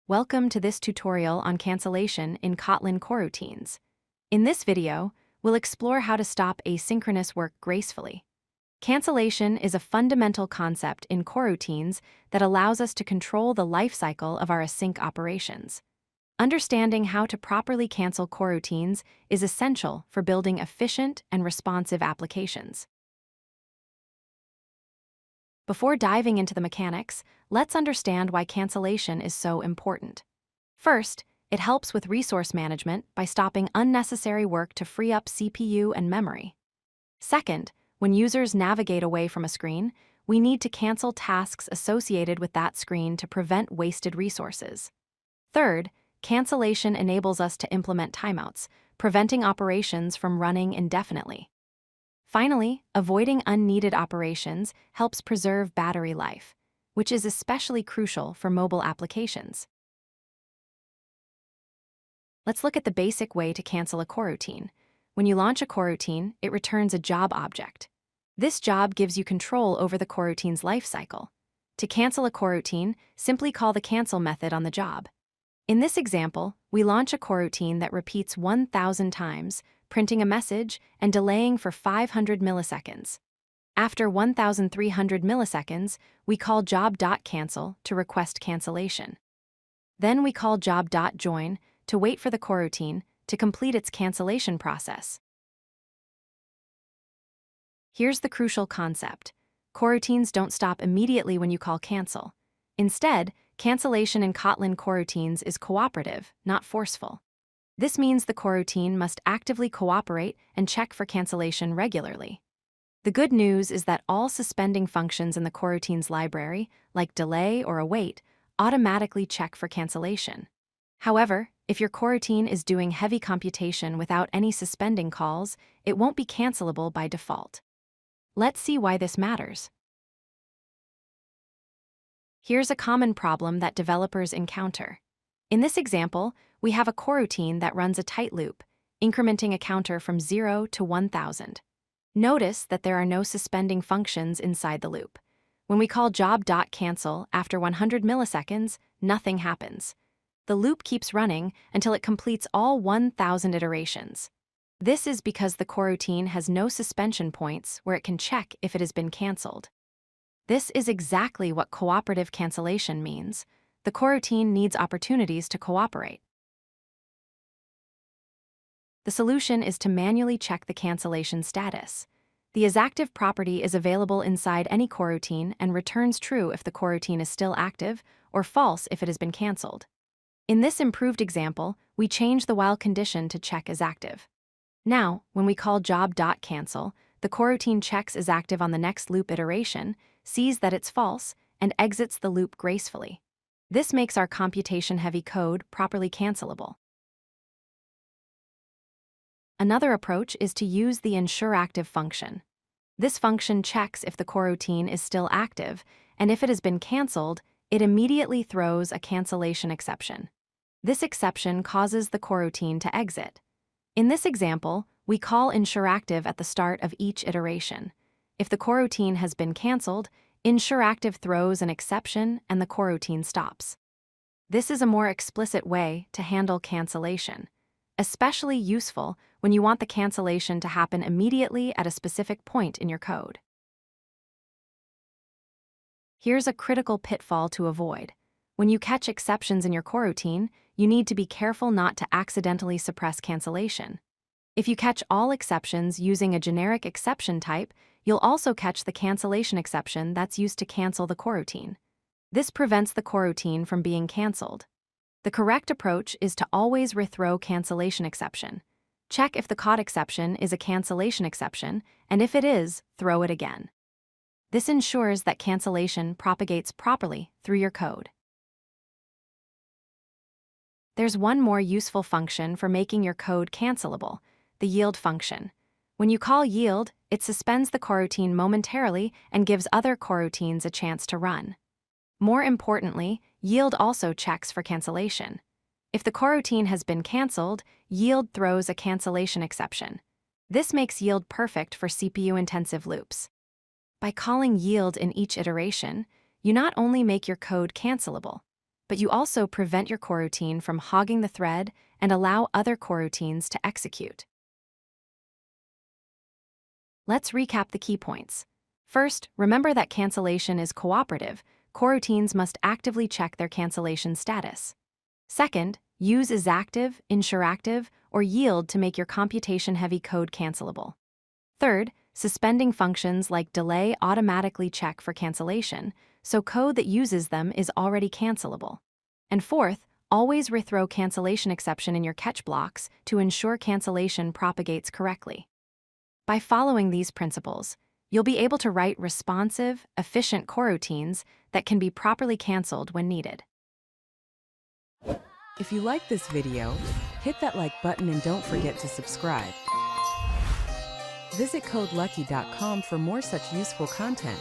Welcome to this tutorial on cancellation in Kotlin Coroutines. In this video, we'll explore how to stop asynchronous work gracefully. Cancellation is a fundamental concept in coroutines that allows us to control the lifecycle of our async operations. Understanding how to properly cancel coroutines is essential for building efficient and responsive applications. Before diving into the mechanics, let's understand why cancellation is so important. First, it helps with resource management by stopping unnecessary work to free up CPU and memory. Second, when users navigate away from a screen, we need to cancel tasks associated with that screen to prevent wasted resources. Third, cancellation enables us to implement timeouts, preventing operations from running indefinitely. Finally, avoiding unneeded operations helps preserve battery life, which is especially crucial for mobile applications. Let's look at the basic way to cancel a coroutine. When you launch a coroutine, it returns a job object. This job gives you control over the coroutine's lifecycle. To cancel a coroutine, simply call the cancel method on the job. In this example, we launch a coroutine that repeats 1,000 times, printing a message and delaying for 500 milliseconds. After 1,300 milliseconds, we call Job.cancel to request cancellation. Then we call Job.join to wait for the coroutine to complete its cancellation process. Here's the crucial concept. Coroutines don't stop immediately when you call cancel. Instead, cancellation in Kotlin Coroutines is cooperative, not forceful. This means the coroutine must actively cooperate and check for cancellation regularly. The good news is that all suspending functions in the coroutine's library, like delay or await, automatically check for cancellation. However, if your coroutine is doing heavy computation without any suspending calls, it won't be cancelable by default. Let's see why this matters. Here's a common problem that developers encounter. In this example, we have a coroutine that runs a tight loop, incrementing a counter from 0 to 1,000. Notice that there are no suspending functions inside the loop. When we call Job.cancel after 100 milliseconds, nothing happens. The loop keeps running until it completes all 1,000 iterations. This is because the coroutine has no suspension points where it can check if it has been canceled. This is exactly what cooperative cancellation means. The coroutine needs opportunities to cooperate. The solution is to manually check the cancellation status. The isActive property is available inside any coroutine and returns true if the coroutine is still active or false if it has been canceled. In this improved example, we change the while condition to check isActive. Now, when we call Job.cancel, the coroutine checks isActive on the next loop iteration, sees that it's false, and exits the loop gracefully. This makes our computation-heavy code properly cancelable. Another approach is to use the ensureActive function. This function checks if the coroutine is still active, and if it has been canceled, it immediately throws a cancellation exception. This exception causes the coroutine to exit. In this example, we call ensureActive at the start of each iteration. If the coroutine has been canceled, ensureActive throws an exception and the coroutine stops. This is a more explicit way to handle cancellation, especially useful when you want the cancellation to happen immediately at a specific point in your code. Here's a critical pitfall to avoid. When you catch exceptions in your coroutine, you need to be careful not to accidentally suppress cancellation. If you catch all exceptions using a generic exception type, you'll also catch the cancellation exception that's used to cancel the coroutine. This prevents the coroutine from being canceled. The correct approach is to always rethrow cancellation exception. Check if the caught exception is a cancellation exception, and if it is, throw it again. This ensures that cancellation propagates properly through your code. There's one more useful function for making your code cancelable, the yield function. When you call yield, it suspends the coroutine momentarily and gives other coroutines a chance to run. More importantly, yield also checks for cancellation. If the coroutine has been canceled, yield throws a cancellation exception. This makes yield perfect for CPU-intensive loops. By calling yield in each iteration, you not only make your code cancelable, but you also prevent your coroutine from hogging the thread and allow other coroutines to execute. Let's recap the key points. First, remember that cancellation is cooperative. Coroutines must actively check their cancellation status. Second, use isActive, ensureActive, or yield to make your computation-heavy code cancelable. Third, suspending functions like delay automatically check for cancellation, so code that uses them is already cancelable. And fourth, always rethrow CancellationException in your catch blocks to ensure cancellation propagates correctly. By following these principles, you'll be able to write responsive, efficient coroutines that can be properly canceled when needed. If you like this video, hit that like button and don't forget to subscribe. Visit CodeLucky.com for more such useful content.